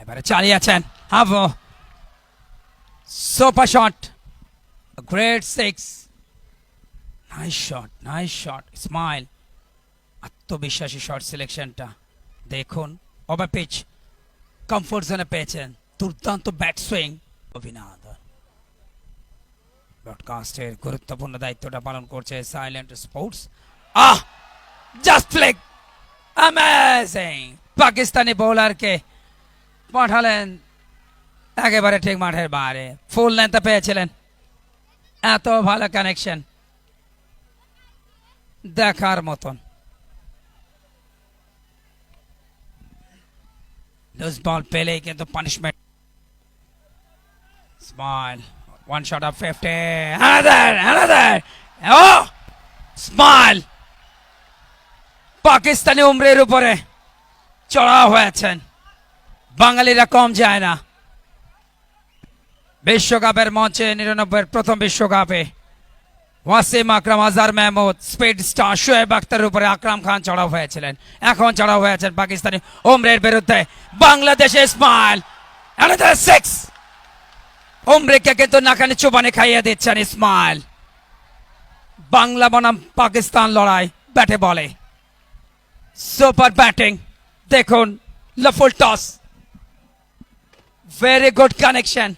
এবারে চালিয়েছেন হাভো, super shot, great six, nice shot, smile, আত্মবিশ্বাসী শট সিলেকশনটা দেখুন। ওভার পিচ, কমফোর্ট জোনে পেয়েছেন, দুর্দান্ত ব্যাট সুইং অভিনন্দন। ব্রডকাস্টের গুরুত্বপূর্ণ দায়িত্বটা পালন করছে silent sports. Just flick, amazing. Pakistani বোলারকে পাঠালেন একেবারে ঠিক মাঠের বাইরে, ফুল লেন্থে পেয়েছিলেন। এত ভালো কানেকশন দেখার মতন। লুজ বল পেলেই কিন্তু punishment. Smile, one shot of 50, another, oh, smile. Pakistani উমরের উপরে চড়া হয়েছেন, বাঙালিরা কম যায় না। বিশ্বকাপের মঞ্চে 99 প্রথম বিশ্বকাপে ওয়াসিম আকরাম, আজহার মাহমুদ, স্পিড স্টার শোয়েব আখতারের উপরে আকরাম খান চড়াও হয়েছিলেন। এখন চড়াও হয়েছেন পাকিস্তানি উমরের বিরুদ্ধে। বাংলাদেশের স্মাইল, another six। উমরেকে কিন্তু নাকানি চুবানি খাইয়ে দিচ্ছেন ইসমাইল। বাংলা বনাম পাকিস্তান লড়াই ব্যাটে বলে, সুপার ব্যাটিং দেখুন, lawful toss, very good connection.